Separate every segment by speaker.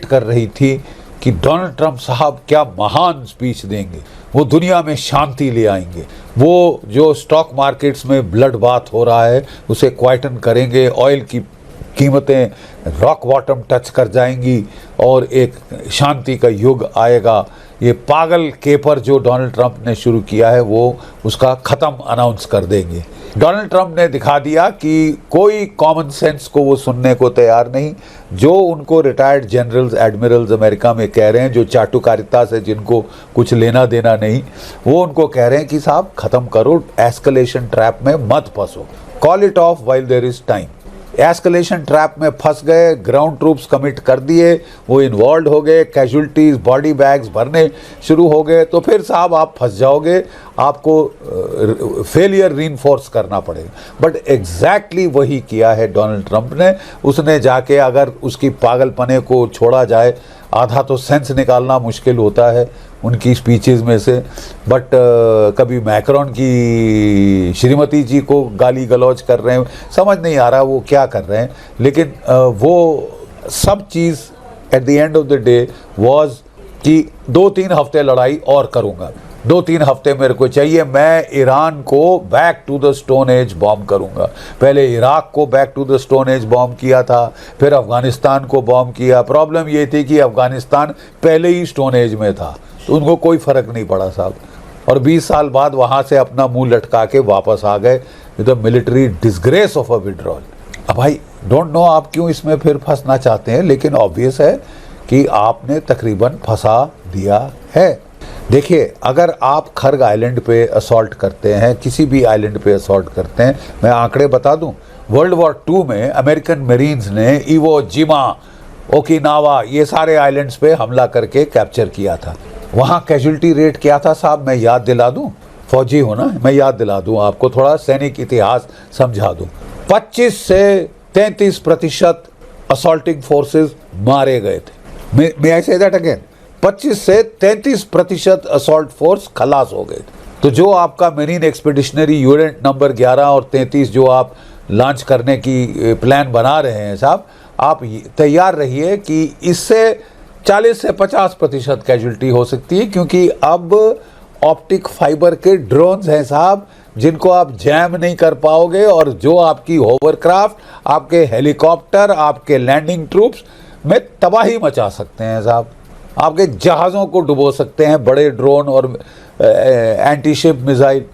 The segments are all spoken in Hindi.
Speaker 1: कर रही थी कि डोनाल्ड ट्रंप साहब क्या महान स्पीच देंगे, वो दुनिया में शांति ले आएंगे, वो जो स्टॉक मार्केट्स में ब्लड बाथ हो रहा है उसे क्वाइटन करेंगे, ऑयल की कीमतें रॉक बॉटम टच कर जाएंगी और एक शांति का युग आएगा। ये पागल केपर जो डोनाल्ड ट्रंप ने शुरू किया है वो उसका ख़त्म अनाउंस कर देंगे। डोनाल्ड ट्रंप ने दिखा दिया कि कोई कॉमन सेंस को वो सुनने को तैयार नहीं। जो उनको रिटायर्ड जनरल्स एडमिरल्स अमेरिका में कह रहे हैं, जो चाटुकारिता से जिनको कुछ लेना देना नहीं, वो उनको कह रहे हैं कि साहब ख़त्म करो, एस्केलेशन ट्रैप में मत फंसो, call it off while there is time. Escalation trap में फंस गए, ग्राउंड ट्रूप्स कमिट कर दिए, वो इन्वॉल्व हो गए, कैजुअल्टीज बॉडी बैग्स भरने शुरू हो गए, तो फिर साहब आप फंस जाओगे, आपको फेलियर रीइंफोर्स करना पड़ेगा। बट एग्जैक्टली वही किया है डोनाल्ड ट्रंप ने। उसने जाके, अगर उसकी पागलपने को छोड़ा जाए, आधा तो सेंस निकालना मुश्किल होता है उनकी स्पीचेस में से, बट कभी मैक्रोन की श्रीमती जी को गाली गलौज कर रहे हैं, समझ नहीं आ रहा वो क्या कर रहे हैं, लेकिन वो सब चीज़ at the end of the day was कि 2-3 हफ्ते लड़ाई और करूँगा, 2-3 हफ्ते मेरे को चाहिए, मैं ईरान को back to the stone age bomb करूँगा। पहले इराक को back to the stone age bomb किया था, फिर अफ़गानिस्तान को बॉम्ब किया। प्रॉब्लम ये थी कि अफ़गानिस्तान पहले ही स्टोन एज में था, तो उनको कोई फ़र्क नहीं पड़ा साहब, और 20 साल बाद वहाँ से अपना मुंह लटका के वापस आ गए with the military disgrace of a withdrawal. अब भाई डोंट नो आप क्यों इसमें फिर फंसना चाहते हैं, लेकिन ऑब्वियस है कि आपने तकरीबन फंसा दिया है। देखिए, अगर आप खर्ग आइलैंड पे असॉल्ट करते हैं, किसी भी आइलैंड पे असॉल्ट करते हैं, मैं आंकड़े बता दूं, वर्ल्ड वॉर 2 में अमेरिकन मरीन्स ने इवो जिमा, ओकिनावा, ये सारे आइलैंड्स पे हमला करके कैप्चर किया था। वहाँ कैजुअल्टी रेट क्या था साहब, मैं याद दिला दूं, फौजी हो ना, मैं याद दिला दूं आपको, थोड़ा सैनिक इतिहास समझा दूं। 25 से 33% असॉल्टिंग फोर्सेस मारे गए थे। मैं ऐसे दैट अगेन, 25 से 33% असॉल्ट फोर्स खलास हो गए थे। तो जो आपका मेरीन एक्सपीडिशनरी यूनिट नंबर 11 और 33 जो आप लॉन्च करने की प्लान बना रहे हैं साहब, आप तैयार रहिए कि इससे 40 से 50% कैजुअल्टी हो सकती है, क्योंकि अब ऑप्टिक फाइबर के ड्रोन्स हैं साहब, जिनको आप जैम नहीं कर पाओगे, और जो आपकी होवरक्राफ्ट, आपके हेलीकॉप्टर, आपके लैंडिंग ट्रूप्स में तबाही मचा सकते हैं साहब, आपके जहाज़ों को डुबो सकते हैं बड़े ड्रोन और एंटी शिप मिसाइल।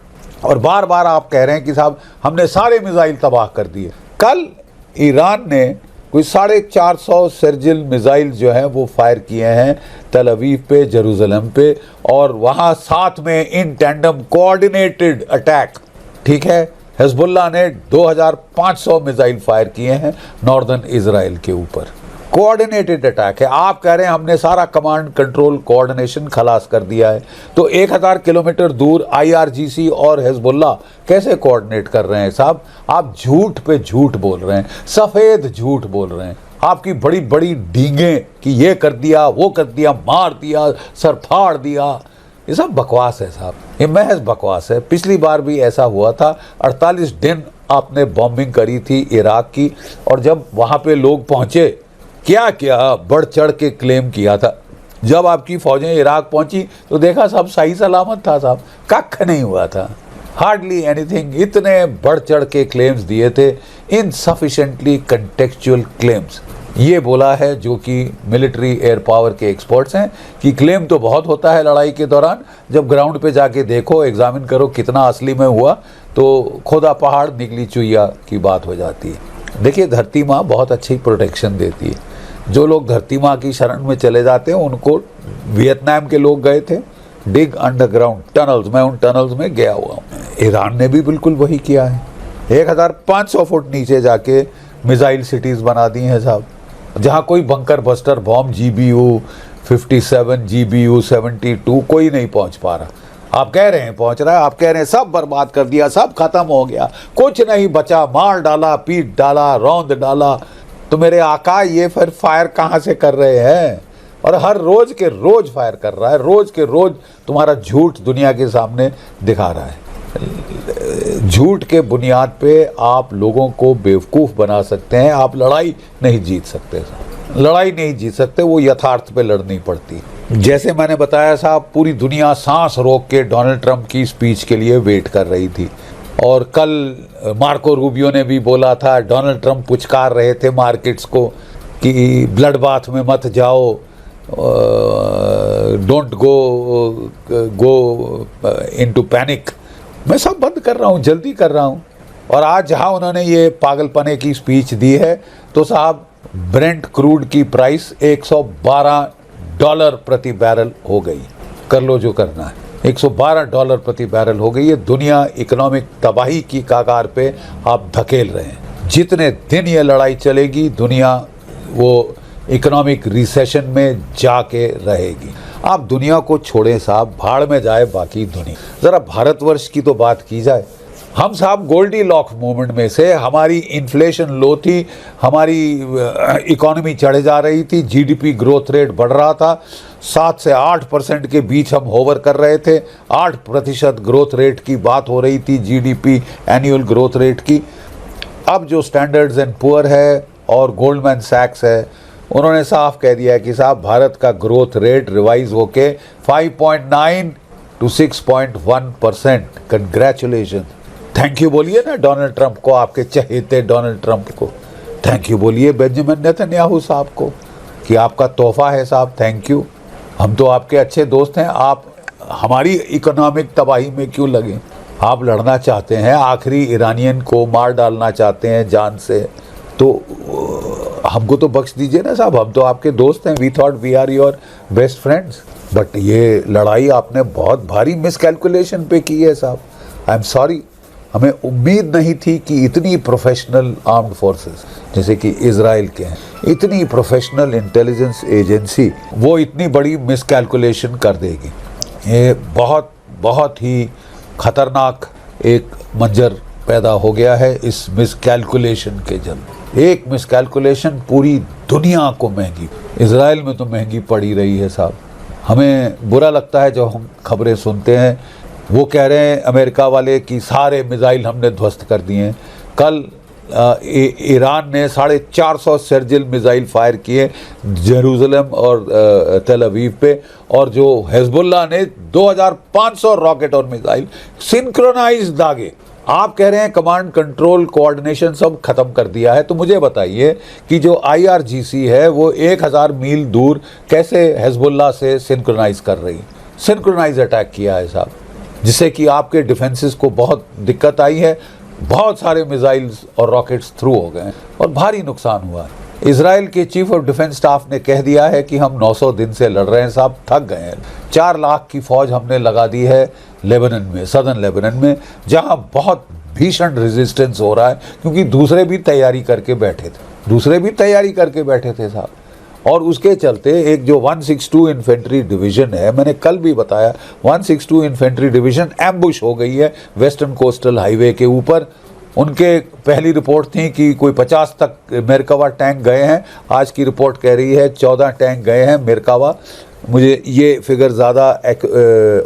Speaker 1: और बार बार आप कह रहे हैं कि साहब हमने सारे मिसाइल तबाह कर दिए। कल ईरान ने कोई 450 सर्जिल मिसाइल जो हैं वो फायर किए हैं तल अवीव पे, जेरूसलम पे, और वहाँ साथ में इन टैंडम कोऑर्डिनेटेड अटैक, ठीक है। हिजबुल्लाह ने 2500 मिसाइल फायर किए हैं नॉर्दर्न इजराइल के ऊपर, कोऑर्डिनेटेड अटैक है। आप कह रहे हैं हमने सारा कमांड कंट्रोल कोऑर्डिनेशन खलास कर दिया है, तो 1000 किलोमीटर दूर IRGC और हिजबुल्लाह कैसे कोऑर्डिनेट कर रहे हैं साहब? आप झूठ पे झूठ बोल रहे हैं, सफ़ेद झूठ बोल रहे हैं। आपकी बड़ी बड़ी डींगे कि ये कर दिया, वो कर दिया, मार दिया, सर फाड़ दिया, ये सब बकवास है साहब, ये महज बकवास है। पिछली बार भी ऐसा हुआ था, 48 दिन आपने बॉम्बिंग करी थी इराक की, और जब वहाँ पे लोग पहुँचे, क्या क्या बढ़ चढ़ के क्लेम किया था। जब आपकी फौजें इराक पहुंची तो देखा सब सही सलामत था साहब, कख नहीं हुआ था, हार्डली एनीथिंग। इतने बढ़ चढ़ के क्लेम्स दिए थे, इनसफिशिएंटली कंटेक्चुअल क्लेम्स। ये बोला है जो कि मिलिट्री एयर पावर के एक्सपर्ट्स हैं कि क्लेम तो बहुत होता है लड़ाई के दौरान, जब ग्राउंड पे जाके देखो, एग्जामिन करो कितना असली में हुआ, तो खोदा पहाड़ निकली चुईया की बात हो जाती है। देखिए, धरती माँ बहुत अच्छी प्रोटेक्शन देती है। जो लोग धरती माँ की शरण में चले जाते हैं, उनको वियतनाम के लोग गए थे, डिग अंडरग्राउंड टनल्स, मैं उन टनल्स में गया हुआ हूँ। ईरान ने भी बिल्कुल वही किया है, 1500 फुट नीचे जाके मिसाइल सिटीज़ बना दी हैं साहब, जहाँ कोई bunker buster bomb GBU 57, GBU 72 कोई नहीं पहुँच पा रहा। आप कह रहे हैं पहुँच रहा है, आप कह रहे हैं सब बर्बाद कर दिया, सब खत्म हो गया, कुछ नहीं बचा, मार डाला, पीट डाला, रौंद डाला। तो मेरे आका, ये फिर फायर कहाँ से कर रहे हैं? और हर रोज के रोज फायर कर रहा है, रोज के रोज तुम्हारा झूठ दुनिया के सामने दिखा रहा है। झूठ के बुनियाद पे आप लोगों को बेवकूफ़ बना सकते हैं, आप लड़ाई नहीं जीत सकते। लड़ाई नहीं जीत सकते, वो यथार्थ पे लड़नी पड़ती। जैसे मैंने बताया साहब, पूरी दुनिया सांस रोक के डोनाल्ड ट्रंप की स्पीच के लिए वेट कर रही थी। और कल मार्को रूबियो ने भी बोला था, डोनाल्ड ट्रंप पुचकार रहे थे मार्केट्स को कि ब्लड बाथ में मत जाओ, डोंट गो इनटू पैनिक। मैं सब बंद कर रहा हूँ, जल्दी कर रहा हूँ। और आज जहाँ उन्होंने ये पागलपने की स्पीच दी है, तो साहब ब्रेंट क्रूड की प्राइस $112 प्रति बैरल हो गई। कर लो जो करना है, $112 प्रति बैरल हो गई है। दुनिया इकोनॉमिक तबाही की कगार पे आप धकेल रहे हैं। जितने दिन ये लड़ाई चलेगी, दुनिया वो इकोनॉमिक रिसेशन में जाके रहेगी। आप दुनिया को छोड़ें साहब, भाड़ में जाए बाकी दुनिया। ज़रा भारतवर्ष की तो बात की जाए। हम साहब गोल्डी लॉक मूवमेंट में से, हमारी इन्फ्लेशन लो थी, हमारी इकोनॉमी चढ़े जा रही थी, जीडीपी ग्रोथ रेट बढ़ रहा था, 7 से 8% के बीच हम होवर कर रहे थे। 8% ग्रोथ रेट की बात हो रही थी, जीडीपी एनुअल ग्रोथ रेट की। अब जो स्टैंडर्ड्स एंड पुअर है और गोल्डमैन सैक्स है, उन्होंने साफ कह दिया है कि साहब भारत का ग्रोथ रेट रिवाइज होके 5.9 to 6.1%। कंग्रेचुलेशन, थैंक यू बोलिए ना डोनाल्ड ट्रंप को, आपके चहेते डोनाल्ड ट्रंप को थैंक यू बोलिए, बेंजामिन नेतन्याहू साहब को, कि आपका तोहफा है साहब, थैंक यू। हम तो आपके अच्छे दोस्त हैं, आप हमारी इकोनॉमिक तबाही में क्यों लगे? आप लड़ना चाहते हैं, आखिरी ईरानियन को मार डालना चाहते हैं जान से, तो हमको तो बख्श दीजिए ना साहब, हम तो आपके दोस्त हैं। We thought we are your best friends. But ये लड़ाई आपने बहुत भारी मिसकैलकुलेशन पे की है साहब, आई एम सॉरी। हमें उम्मीद नहीं थी कि इतनी प्रोफेशनल आर्म्ड फोर्सेस जैसे कि इजराइल के हैं, इतनी प्रोफेशनल इंटेलिजेंस एजेंसी, वो इतनी बड़ी मिसकैलकुलेशन कर देगी। ये बहुत बहुत ही खतरनाक एक मंजर पैदा हो गया है इस मिसकैलकुलेशन के जल्द। एक मिसकैलकुलेशन पूरी दुनिया को महंगी, इजराइल में तो महंगी पड़ी रही है साहब। हमें बुरा लगता है जो हम खबरें सुनते हैं, वो कह रहे हैं अमेरिका वाले कि सारे मिसाइल हमने ध्वस्त कर दिए हैं। कल ईरान ने 450 सर्जिल मिसाइल फायर किए जेरूसलम और तेल अवीव पे, और जो हिजबुल्लाह ने 2500 रॉकेट और मिसाइल सिंक्रोनाइज दागे। आप कह रहे हैं कमांड कंट्रोल कोऑर्डिनेशन सब खत्म कर दिया है, तो मुझे बताइए कि जो IRGC है वो 1000 मील दूर कैसे हिजबुल्लाह से सिंक्रोनाइज कर रही, सिंक्रोनाइज अटैक किया है साहब, जिससे कि आपके डिफेंसेस को बहुत दिक्कत आई है। बहुत सारे मिसाइल्स और रॉकेट्स थ्रू हो गए और भारी नुकसान हुआ है। इजराइल के चीफ ऑफ डिफेंस स्टाफ ने कह दिया है कि हम 900 दिन से लड़ रहे हैं साहब, थक गए हैं। 4 लाख की फौज हमने लगा दी है लेबनान में, सदर्न लेबनान में, जहां बहुत भीषण रेजिस्टेंस हो रहा है, क्योंकि दूसरे भी तैयारी करके बैठे थे साहब। और उसके चलते एक जो 162 इन्फेंट्री डिवीज़न है, मैंने कल भी बताया, 162 इन्फेंट्री डिवीज़न एम्बुश हो गई है वेस्टर्न कोस्टल हाईवे के ऊपर। उनके पहली रिपोर्ट थी कि कोई 50 तक मेरकावा टैंक गए हैं, आज की रिपोर्ट कह रही है 14 टैंक गए हैं मेरकावा। मुझे ये फिगर ज़्यादा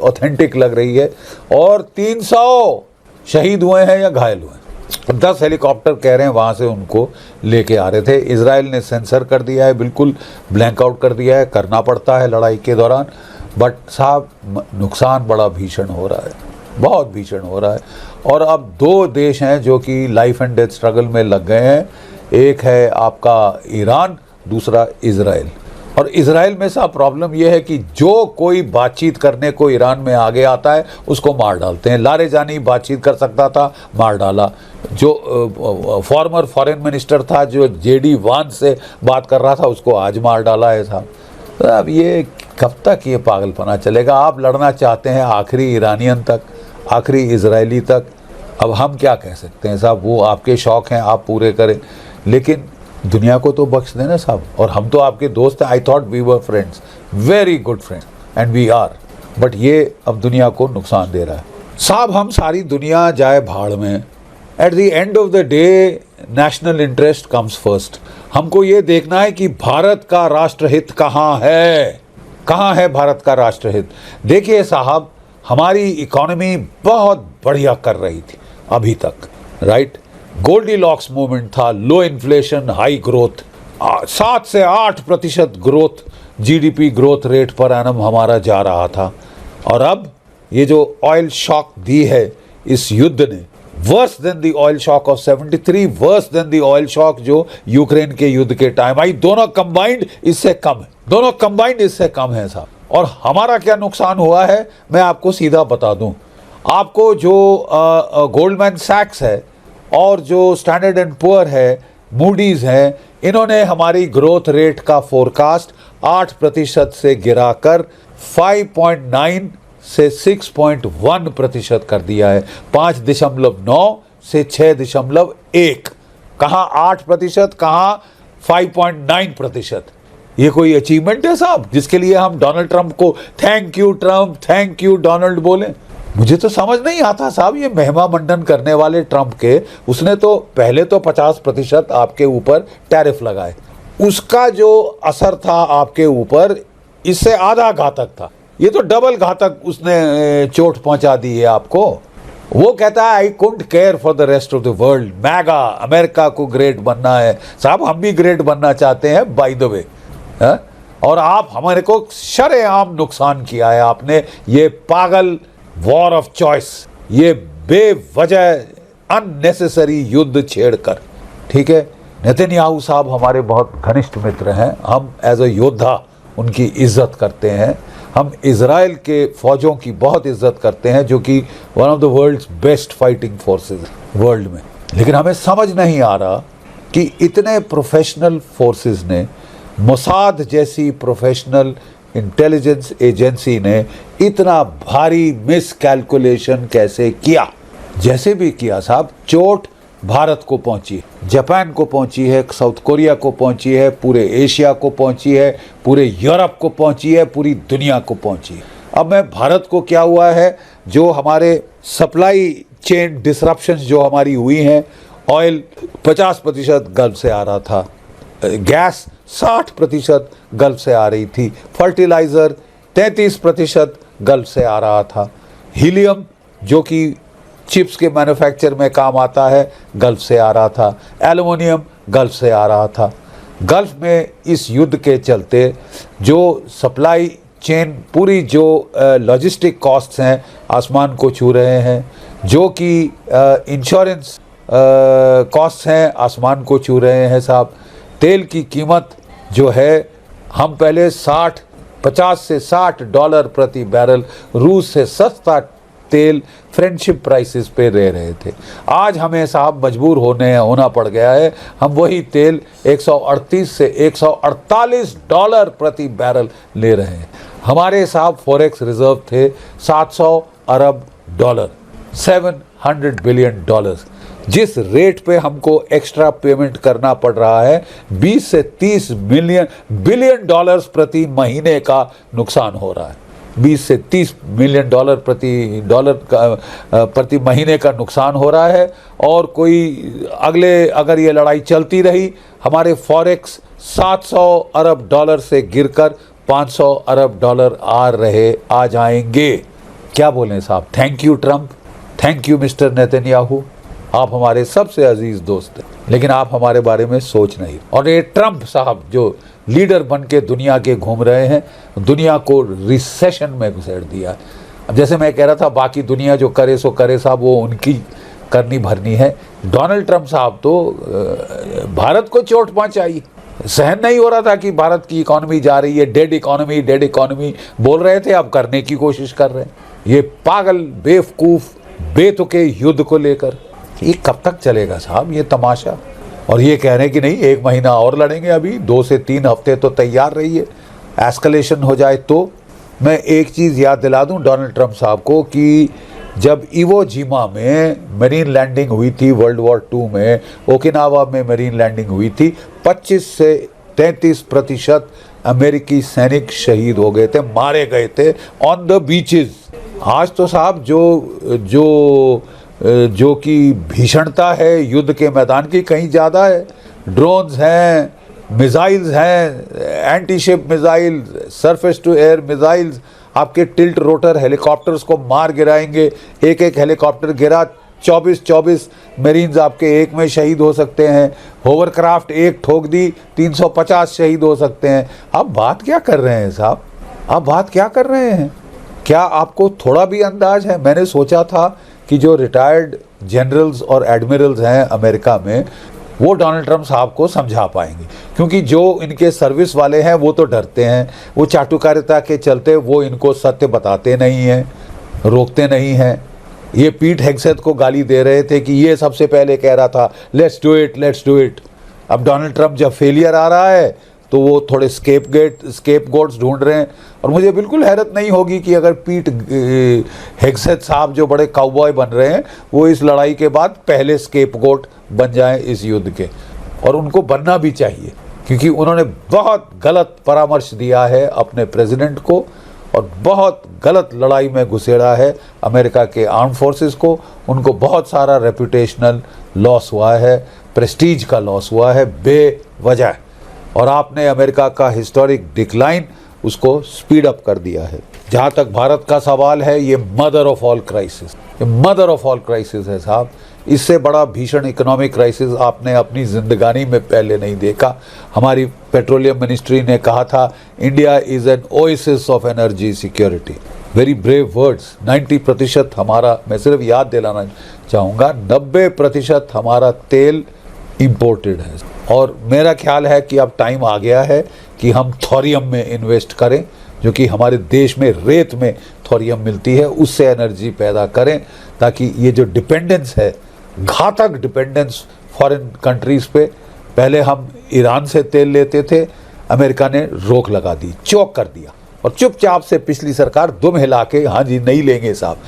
Speaker 1: ऑथेंटिक लग रही है। और 300 शहीद हुए हैं या घायल हुए हैं। 10 हेलीकॉप्टर कह रहे हैं वहाँ से उनको लेके आ रहे थे। इजराइल ने सेंसर कर दिया है, बिल्कुल ब्लैंक आउट कर दिया है, करना पड़ता है लड़ाई के दौरान। बट साहब नुकसान बड़ा भीषण हो रहा है, बहुत भीषण हो रहा है। और अब 2 देश हैं जो कि लाइफ एंड डेथ स्ट्रगल में लग गए हैं, एक है आपका ईरान, दूसरा इजराइल। और इजराइल में साहब प्रॉब्लम यह है कि जो कोई बातचीत करने को ईरान में आगे आता है उसको मार डालते हैं। लारेजानी बातचीत कर सकता था, मार डाला। जो फॉर्मर फॉरेन मिनिस्टर था जो JD वांस से बात कर रहा था, उसको आज मार डाला है साहब। तो अब ये कब तक ये पागलपना चलेगा? आप लड़ना चाहते हैं आखिरी ईरानियन तक, आखिरी इजरायली तक। अब हम क्या कह सकते हैं साहब, वो आपके शौक़ हैं, आप पूरे करें, लेकिन दुनिया को तो बख्श देना साहब। और हम तो आपके दोस्त हैं, I thought we were friends, very good friends, and we are. But ये अब दुनिया को नुकसान दे रहा है साहब। हम सारी दुनिया जाए भाड़ में, eight the end of the day national interest comes first. हमको ये देखना है कि भारत का राष्ट्रहित कहाँ है, कहाँ है भारत का राष्ट्रहित। देखिए साहब, हमारी इकोनॉमी बहुत बढ़िया कर रही थी अभी तक, राइट। गोल्डी लॉक्स मूवमेंट था, लो इन्फ्लेशन हाई ग्रोथ, 7 से 8% growth, GDP growth rate per annum हमारा जा रहा था। और अब ये जो ऑयल शॉक दी है इस युद्ध ने, worse than the oil shock of 73, worse than the oil shock जो यूक्रेन के युद्ध के टाइम आई, दोनों कंबाइंड इससे कम है, दोनों कंबाइंड इससे कम है साहब। और हमारा क्या नुकसान हुआ है मैं आपको सीधा बता दूं। आपको जो गोल्डमैन सैक्स है और जो स्टैंडर्ड एंड पुअर है, मूडीज है, इन्होंने हमारी ग्रोथ रेट का फोरकास्ट 8% से गिराकर 5.9 से 6.1% कर दिया है। 5.9 से 6.1, कहाँ 8%, कहाँ 5.9%। ये कोई अचीवमेंट है साहब जिसके लिए हम डोनाल्ड ट्रंप को thank you Trump, thank you Donald बोले? मुझे तो समझ नहीं आता साहब, ये महिमा मंडन करने वाले ट्रंप के, उसने तो पहले तो 50% आपके ऊपर टैरिफ लगाए, उसका जो असर था आपके ऊपर इससे आधा घातक था, ये तो डबल घातक उसने चोट पहुंचा दी है आपको। वो कहता है I couldn't care for the rest of the world, mega America को ग्रेट बनना है। साहब हम भी ग्रेट बनना चाहते हैं बाय द वे, और आप हमारे को शरेआम नुकसान किया है आपने, ये पागल वॉर ऑफ चॉइस, ये बेवजह अननेसेसरी युद्ध छेड़कर। ठीक है, नेतन्याहू साहब हमारे बहुत घनिष्ठ मित्र हैं, हम एज अ योद्धा उनकी इज्जत करते हैं, हम इजराइल के फौजों की बहुत इज्जत करते हैं जो कि one of the world's best fighting forces world में। लेकिन हमें समझ नहीं आ रहा कि इतने प्रोफेशनल फोर्सेस ने, मोसाद जैसी प्रोफेशनल इंटेलिजेंस एजेंसी ने इतना भारी मिस कैलकुलेशन कैसे किया। जैसे भी किया साहब, चोट भारत को पहुंची, जापान को पहुंची है, साउथ कोरिया को पहुंची है, पूरे एशिया को पहुंची है, पूरे यूरोप को पहुंची है, पूरी दुनिया को पहुंची है। अब मैं भारत को क्या हुआ है, जो हमारे सप्लाई चेन डिसरप्शंस जो हमारी हुई हैं, ऑयल 50% गल्फ से आ रहा था, गैस 60% गल्फ से आ रही थी, फर्टिलाइज़र 33% गल्फ से आ रहा था, हीलियम जो कि चिप्स के मैन्युफैक्चर में काम आता है गल्फ से आ रहा था, एल्युमिनियम गल्फ से आ रहा था। गल्फ में इस युद्ध के चलते जो सप्लाई चेन पूरी जो लॉजिस्टिक कॉस्ट्स हैं आसमान को छू रहे हैं, जो कि इंश्योरेंस कॉस्ट्स हैं आसमान को छू रहे हैं साहब। तेल की कीमत जो है, हम पहले 50 से $60 प्रति बैरल रूस से सस्ता तेल फ्रेंडशिप प्राइसेस पे रह रहे थे, आज हमें साहब मजबूर होना पड़ गया है, हम वही तेल 138 से $148 प्रति बैरल ले रहे हैं। हमारे साहब फॉरेक्स रिजर्व थे $700 अरब, $700 बिलियन। जिस रेट पे हमको एक्स्ट्रा पेमेंट करना पड़ रहा है, 20 से 30 बिलियन डॉलर्स प्रति महीने का नुकसान हो रहा है। 20 से 30 मिलियन डॉलर प्रति महीने का नुकसान हो रहा है। और कोई अगर ये लड़ाई चलती रही, हमारे फॉरेक्स $700 अरब से गिरकर $500 अरब आ जाएंगे। क्या बोलें साहब, thank you Trump, thank you mister Netanyahu, आप हमारे सबसे अजीज दोस्त हैं, लेकिन आप हमारे बारे में सोच नहीं। और ये ट्रंप साहब जो लीडर बन के दुनिया के घूम रहे हैं, दुनिया को रिसेशन में घुसेड़ दिया। अब जैसे मैं कह रहा था, बाकी दुनिया जो करे सो करे साहब, वो उनकी करनी भरनी है। डोनाल्ड ट्रंप साहब तो भारत को चोट पहुंचाई, सहन नहीं हो रहा था कि भारत की इकोनॉमी जा रही है, डेड इकोनॉमी बोल रहे थे, अब करने की कोशिश कर रहे हैं। ये पागल बेवकूफ़ बेतुके युद्ध को लेकर ये कब तक चलेगा साहब ये तमाशा? और ये कह रहे हैं कि नहीं 1 महीना और लड़ेंगे, अभी 2 से 3 हफ्ते तो तैयार रहिए, एस्केलेशन हो जाए तो। मैं एक चीज़ याद दिला दूं डोनाल्ड ट्रंप साहब को कि जब इवो जिमा में मरीन लैंडिंग हुई थी, वर्ल्ड वॉर 2 में ओकिनावा में मरीन लैंडिंग हुई थी, 25 से 33% अमेरिकी सैनिक शहीद हो गए थे, मारे गए थे ऑन द बीचेस। आज तो साहब जो कि भीषणता है युद्ध के मैदान की कहीं ज़्यादा है। ड्रोन्स हैं, मिसाइल्स हैं, anti ship missile, surface to air missiles, आपके टिल्ट रोटर हेलीकॉप्टर्स को मार गिराएंगे। एक हेलीकॉप्टर गिरा, 24 मेरीन्स आपके एक में शहीद हो सकते हैं। होवरक्राफ्ट एक ठोक दी 350 शहीद हो सकते हैं। आप बात क्या कर रहे हैं साहब, आप बात क्या कर रहे हैं? क्या आपको थोड़ा भी अंदाज है? मैंने सोचा था कि जो रिटायर्ड जनरल्स और एडमिरल्स हैं अमेरिका में, वो डोनाल्ड ट्रंप साहब को समझा पाएंगे, क्योंकि जो इनके सर्विस वाले हैं वो तो डरते हैं, वो चाटुकारिता के चलते वो इनको सत्य बताते नहीं हैं, रोकते नहीं हैं। ये पीट हेग्सेथ को गाली दे रहे थे कि ये सबसे पहले कह रहा था लेट्स डू इट। अब डोनाल्ड ट्रंप जब फेलियर आ रहा है तो वो थोड़े स्केप गोट्स ढूंढ रहे हैं। और मुझे बिल्कुल हैरत नहीं होगी कि अगर पीट हेग्सेथ साहब जो बड़े काउबॉय बन रहे हैं वो इस लड़ाई के बाद पहले स्केप गोट बन जाएं इस युद्ध के। और उनको बनना भी चाहिए, क्योंकि उन्होंने बहुत गलत परामर्श दिया है अपने प्रेसिडेंट को और बहुत गलत लड़ाई में घुसेड़ा है अमेरिका के आर्म फोर्सेस को। उनको बहुत सारा रेपुटेशनल लॉस हुआ है, प्रेस्टीज का लॉस हुआ है बेवजह। और आपने अमेरिका का हिस्टोरिक डिक्लाइन उसको स्पीड अप कर दिया है। जहाँ तक भारत का सवाल है, ये मदर ऑफ ऑल क्राइसिस, ये मदर ऑफ ऑल क्राइसिस है साहब। इससे बड़ा भीषण इकोनॉमिक क्राइसिस आपने अपनी जिंदगानी में पहले नहीं देखा। हमारी पेट्रोलियम मिनिस्ट्री ने कहा था India is an oasis of energy security. Very brave words. 90% हमारा, मैं सिर्फ याद दिलाना चाहूँगा, 90% हमारा तेल इम्पोर्टेड है। और मेरा ख्याल है कि अब टाइम आ गया है कि हम थोरियम में इन्वेस्ट करें, जो कि हमारे देश में रेत में थोरियम मिलती है, उससे एनर्जी पैदा करें, ताकि ये जो डिपेंडेंस है, घातक डिपेंडेंस फॉरेन कंट्रीज़ पे, पहले हम ईरान से तेल लेते थे, अमेरिका ने रोक लगा दी, चौक कर दिया, और चुपचाप से पिछली सरकार दुम हिला के हाँ जी नहीं लेंगे साहब,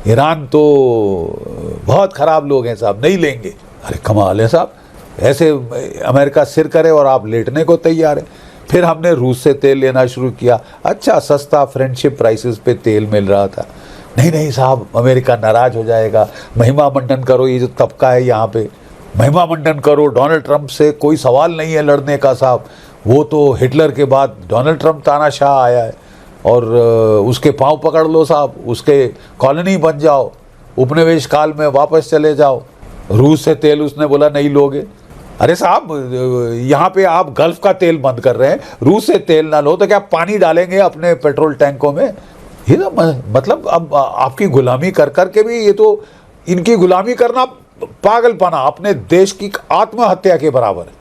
Speaker 1: ईरान तो बहुत ख़राब लोग हैं साहब, नहीं लेंगे। अरे कमाल है साहब, ऐसे अमेरिका सिर करे और आप लेटने को तैयार है। फिर हमने रूस से तेल लेना शुरू किया, अच्छा सस्ता फ्रेंडशिप प्राइसेस पे तेल मिल रहा था। नहीं साहब, अमेरिका नाराज हो जाएगा, महिमा मंडन करो, ये जो तबका है यहाँ पे महिमा मंडन करो, डोनाल्ड ट्रंप से कोई सवाल नहीं है लड़ने का साहब, वो तो हिटलर के बाद डोनाल्ड ट्रंप तानाशाह आया है, और उसके पाँव पकड़ लो साहब, उसके कॉलोनी बन जाओ, उपनिवेश काल में वापस चले जाओ। रूस से तेल उसने बोला नहीं लोगे। अरे साहब, यहाँ पे आप गल्फ का तेल बंद कर रहे हैं, रूस से तेल ना लो तो क्या पानी डालेंगे अपने पेट्रोल टैंकों में? ये तो मतलब अब आपकी गुलामी कर कर के भी, ये तो इनकी गुलामी करना पागलपना, अपने देश की आत्महत्या के बराबर है।